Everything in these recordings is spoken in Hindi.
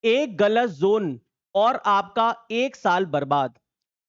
एक गलत जोन और आपका 1 साल बर्बाद।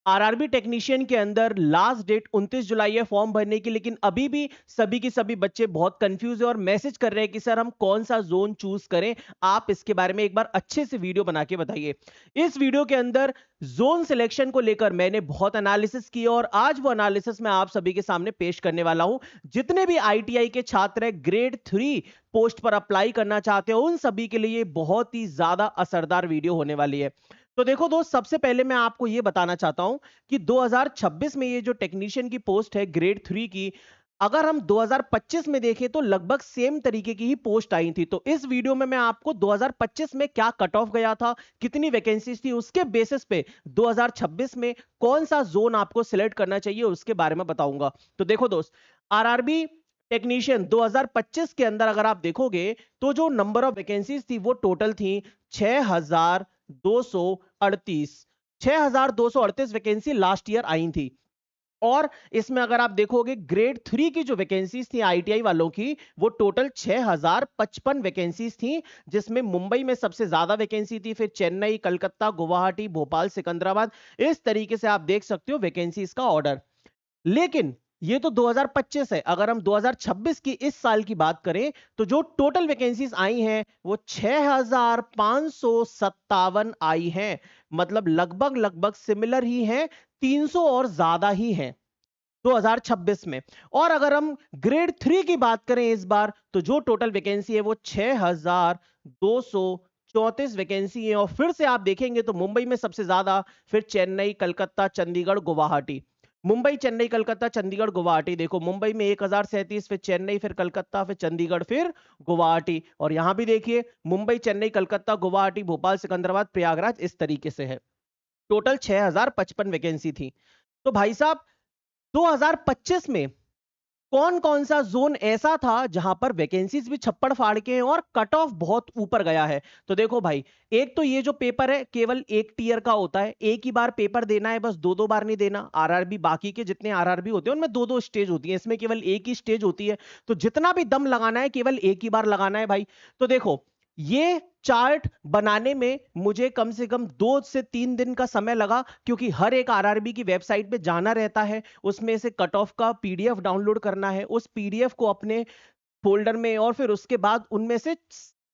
आरआरबी टेक्नीशियन के अंदर लास्ट डेट 29 जुलाई है फॉर्म भरने की, लेकिन अभी भी सभी के सभी बच्चे बहुत कंफ्यूज है और मैसेज कर रहे हैं कि सर हम कौन सा जोन चूज करें। आप इसके बारे में एक बार अच्छे से वीडियो बना के बताइए। इस वीडियो के अंदर जोन सिलेक्शन को लेकर मैंने बहुत एनालिसिस किया और आज वो एनालिसिस मैं आप सभी के सामने पेश करने वाला हूं। जितने भी आईटीआई के छात्र हैं ग्रेड 3 पोस्ट पर अप्लाई करना चाहते हो, उन सभी के लिए बहुत ही ज्यादा असरदार वीडियो होने वाली है। तो देखो दोस्त, सबसे पहले मैं आपको यह बताना चाहता हूं कि 2026 में ये जो टेक्नीशियन की पोस्ट है ग्रेड 3 की, अगर हम 2025 में देखें तो लगभग सेम तरीके की ही पोस्ट आई थी। तो इस वीडियो में मैं आपको 2025 में क्या कट ऑफ गया था, कितनी वैकेंसीज थी, उसके बेसिस पे 2026 में कौन सा जोन आपको सिलेक्ट करना चाहिए उसके बारे में बताऊंगा। तो देखो दोस्त, आरआरबी टेक्नीशियन 2025 के अंदर अगर आप देखोगे तो जो नंबर ऑफ वैकेंसीज थी वो टोटल थी 6238। 6238 वैकेंसी लास्ट ईयर आई थी। और इसमें अगर आप देखोगे ग्रेड 3 की जो वैकेंसीज थी आईटीआई वालों की, वो टोटल 6055 वैकेंसीज थी, जिसमें मुंबई में सबसे ज्यादा वैकेंसी थी, फिर चेन्नई, कलकत्ता, गुवाहाटी, भोपाल, सिकंदराबाद। इस तरीके से आप देख सकते हो वैकेंसीज का ऑर्डर। लेकिन ये तो 2025 है। अगर हम 2026 की इस साल की बात करें तो जो टोटल वैकेंसीज आई हैं वो 6557 आई हैं। मतलब लगभग लगभग सिमिलर ही हैं, 300 और ज्यादा ही हैं 2026 में। और अगर हम ग्रेड 3 की बात करें इस बार, तो जो टोटल वैकेंसी है वो 6234 वैकेंसी है। और फिर से आप देखेंगे तो मुंबई में सबसे ज्यादा, फिर चेन्नई, कलकत्ता, चंडीगढ़, गुवाहाटी। मुंबई, चेन्नई, कलकत्ता, चंडीगढ़, गुवाहाटी। देखो मुंबई में 1037, फिर चेन्नई, फिर कलकत्ता, फिर चंडीगढ़, फिर गुवाहाटी। और यहां भी देखिए मुंबई, चेन्नई, कलकत्ता, गुवाहाटी, भोपाल, सिकंदराबाद, प्रयागराज, इस तरीके से है। टोटल 6055 वैकेंसी थी। तो भाई साहब, 2025 में कौन कौन सा जोन ऐसा था जहां पर वैकेंसीज भी छप्पड़ फाड़ के हैं और कट ऑफ बहुत ऊपर गया है? तो देखो भाई, एक तो ये जो पेपर है केवल एक टीयर का होता है, एक ही बार पेपर देना है, बस दो दो बार नहीं देना। आरआरबी, बाकी के जितने आरआरबी होते हैं उनमें दो दो स्टेज होती है, इसमें केवल एक ही स्टेज होती है। तो जितना भी दम लगाना है केवल एक ही बार लगाना है भाई। तो देखो, ये चार्ट बनाने में मुझे कम से कम 2 से 3 दिन का समय लगा, क्योंकि हर एक आरआरबी की वेबसाइट पे जाना रहता है, उसमें से कट ऑफ का पीडीएफ डाउनलोड करना है, उस पीडीएफ को अपने फोल्डर में, और फिर उसके बाद उनमें से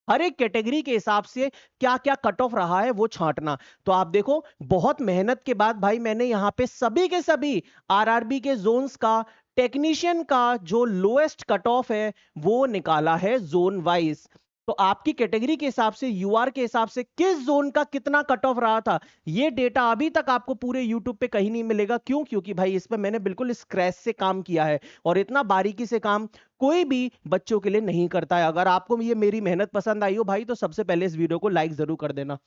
हर एक कैटेगरी के हिसाब से क्या क्या कट ऑफ रहा है वो छांटना। तो आप देखो, बहुत मेहनत के बाद भाई मैंने यहां पे सभी के सभी आरआरबी के जोन्स का, टेक्नीशियन का जो लोएस्ट कट ऑफ है वो निकाला है जोन वाइज। तो आपकी कैटेगरी के हिसाब से, यूआर के हिसाब से किस जोन का कितना कट ऑफ रहा था, ये डेटा अभी तक आपको पूरे यूट्यूब पे कहीं नहीं मिलेगा। क्यों? क्योंकि भाई इस पे मैंने बिल्कुल स्क्रैच से काम किया है, और इतना बारीकी से काम कोई भी बच्चों के लिए नहीं करता है। अगर आपको ये मेरी मेहनत पसंद आई हो भाई, तो सबसे पहले इस वीडियो को लाइक जरूर कर देना।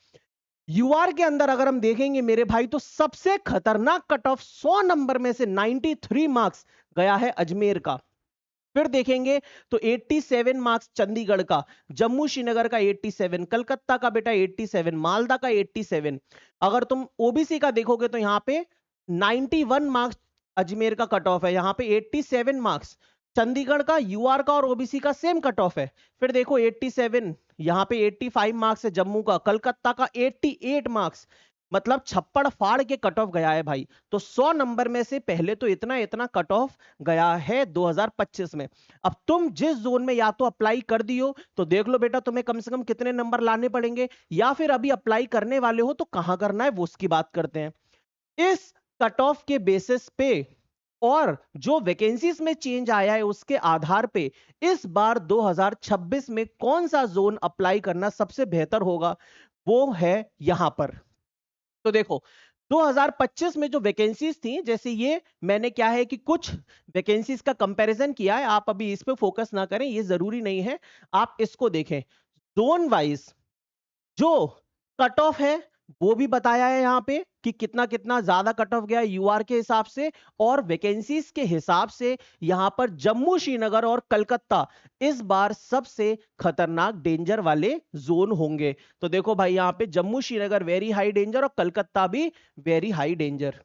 यूआर के अंदर अगर हम देखेंगे मेरे भाई, तो सबसे खतरनाक कट ऑफ 100 नंबर में से 93 मार्क्स गया है अजमेर का। फिर देखेंगे तो 87 मार्क्स चंडीगढ़ का, जम्मू श्रीनगर का 87, कलकत्ता का बेटा 87, मालदा का 87। अगर तुम ओबीसी का देखोगे तो यहां पे 91 मार्क्स अजमेर का कट ऑफ है, यहां पे 87 मार्क्स। चंडीगढ़ का, यूआर का और ओबीसी का सेम कट ऑफ है। फिर देखो 87, यहां पे 85 मार्क्स है जम्मू का, कलकत्ता का 88 मार्क्स। मतलब छप्पड़ फाड़ के कट ऑफ गया है भाई। तो 100 नंबर में से पहले तो इतना इतना कट ऑफ गया है 2025 में। अब तुम जिस जोन में या तो अप्लाई कर दियो तो देख लो बेटा तुम्हें कम से कम कितने नंबर लाने पड़ेंगे, या फिर अभी अप्लाई करने वाले हो तो कहां करना है वो उसकी बात करते हैं। इस कट ऑफ के बेसिस पे और जो वैकेंसीज में चेंज आया है उसके आधार पे इस बार 2026 में कौन सा जोन अप्लाई करना सबसे बेहतर होगा, वो है यहां पर। तो देखो, 2025 में जो वैकेंसीज थी, जैसे ये मैंने क्या है कि कुछ वैकेंसीज का कंपैरिजन किया है, आप अभी इस पे फोकस ना करें, ये जरूरी नहीं है, आप इसको देखें। जोन वाइज जो कट ऑफ है वो भी बताया है यहां पे कि कितना कितना ज्यादा कट ऑफ गया यूआर के हिसाब से, और वैकेंसीज के हिसाब से यहां पर जम्मू श्रीनगर और कलकत्ता इस बार सबसे खतरनाक डेंजर वाले जोन होंगे। तो देखो भाई, यहां पे Jammu Srinagar very high danger और कलकत्ता भी वेरी हाई डेंजर।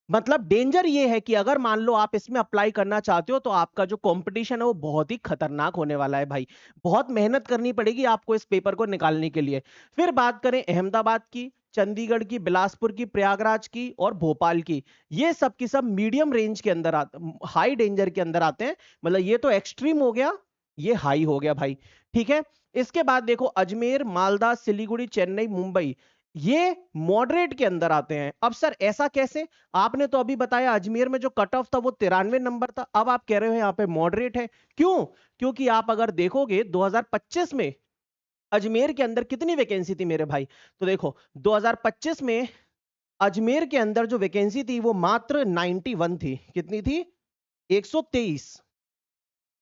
मतलब डेंजर ये है कि अगर मान लो आप इसमें अप्लाई करना चाहते हो तो आपका जो कंपटीशन है वो बहुत ही खतरनाक होने वाला है भाई। बहुत मेहनत करनी पड़ेगी आपको इस पेपर को निकालने के लिए। फिर बात करें अहमदाबाद की, चंडीगढ़ की, बिलासपुर की, प्रयागराज की और भोपाल की, ये सब की सब मीडियम रेंज के अंदर आते, हाई डेंजर के अंदर आते हैं। मतलब ये तो एक्सट्रीम हो गया, ये हाई हो गया भाई। ठीक है, इसके बाद देखो अजमेर, मालदा, सिलीगुड़ी, चेन्नई, मुंबई, ये मॉडरेट के अंदर आते हैं। अब सर ऐसा कैसे? आपने तो अभी बताया अजमेर में जो कट ऑफ था वो 93 नंबर था, अब आप कह रहे हो यहाँ पे मॉडरेट है, क्यों? क्योंकि आप अगर देखोगे 2025 में अजमेर के अंदर कितनी वैकेंसी थी मेरे भाई, तो देखो 2025 में अजमेर के अंदर जो वैकेंसी थी वो मात्र 91 थी। कितनी थी? 123।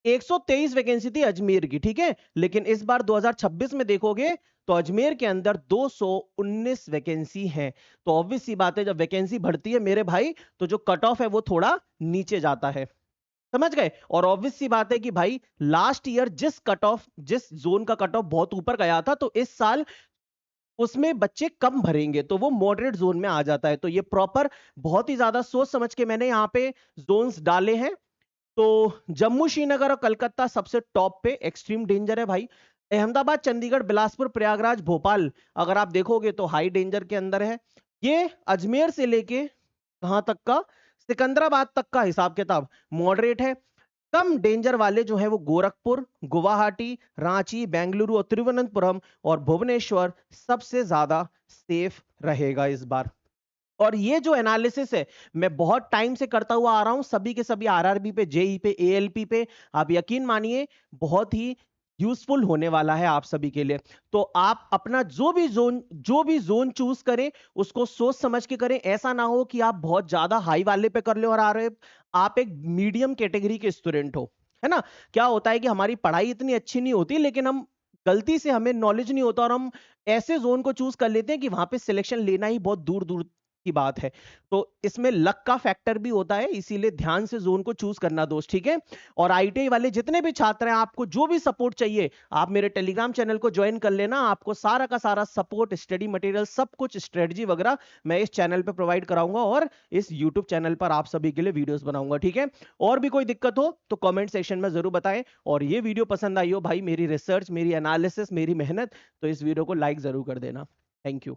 123 वैकेंसी थी अजमेर की, ठीक है। लेकिन इस बार 2026 में देखोगे तो अजमेर के अंदर 219 वैकेंसी है। तो ऑब्वियस सी बात है, जब वैकेंसी बढ़ती है मेरे भाई तो जो कट ऑफ है वो थोड़ा नीचे जाता है। समझ गए? और ऑब्वियस सी बात है कि भाई लास्ट ईयर जिस कट ऑफ, जिस जोन का कट ऑफ बहुत ऊपर गया था, तो इस साल उसमें बच्चे कम भरेंगे तो वो मॉडरेट जोन में आ जाता है। तो ये प्रॉपर बहुत ही ज्यादा सोच समझ के मैंने यहाँ पे जोन्स डाले हैं। तो जम्मू, श्रीनगर और कलकत्ता सबसे टॉप पे, एक्सट्रीम डेंजर है भाई। अहमदाबाद, चंडीगढ़, बिलासपुर, प्रयागराज, भोपाल अगर आप देखोगे तो हाई डेंजर के अंदर है। ये अजमेर से लेके कहां तक का, सिकंदराबाद तक का हिसाब किताब मॉडरेट है। कम डेंजर वाले जो है वो गोरखपुर, गुवाहाटी, रांची, बेंगलुरु और तिरुवनंतपुरम और भुवनेश्वर सबसे ज्यादा सेफ रहेगा इस बार। और ये जो एनालिसिस है मैं बहुत टाइम से करता हुआ आ रहा हूं, सभी के सभी आरआरबी पे, जेई पे, एएलपी पे, आप यकीन मानिए बहुत ही यूजफुल होने वाला है आप सभी के लिए। तो आप अपना जो भी जोन चूज करें उसको सोच समझ के करें। ऐसा ना हो कि आप बहुत ज्यादा हाई वाले पे कर ले और आप एक मीडियम कैटेगरी के स्टूडेंट हो, है ना। क्या होता है कि हमारी पढ़ाई इतनी अच्छी नहीं होती लेकिन हम गलती से, हमें नॉलेज नहीं होता और हम ऐसे जोन को चूज कर लेते हैं कि वहां पे सिलेक्शन लेना ही बहुत दूर दूर की बात है। तो इसमें लक का फैक्टर भी होता है, इसीलिए ध्यान से जोन को चूज करना दोस्त, ठीक है। और आईटीआई वाले जितने भी छात्र हैं, आपको जो भी सपोर्ट चाहिए आप मेरे टेलीग्राम चैनल को ज्वाइन कर लेना। आपको सारा का सारा सपोर्ट, स्टडी मटेरियल, सब कुछ, स्ट्रेटजी वगैरह मैं इस चैनल पे प्रोवाइड कराऊंगा और इस यूट्यूब चैनल पर आप सभी के लिए वीडियोस बनाऊंगा, ठीक है। और भी कोई दिक्कत हो तो कमेंट सेक्शन में जरूर बताएं। और ये वीडियो पसंद आई हो भाई, मेरी रिसर्च, मेरी एनालिसिस, मेरी मेहनत, तो इस वीडियो को लाइक जरूर कर देना। Thank you.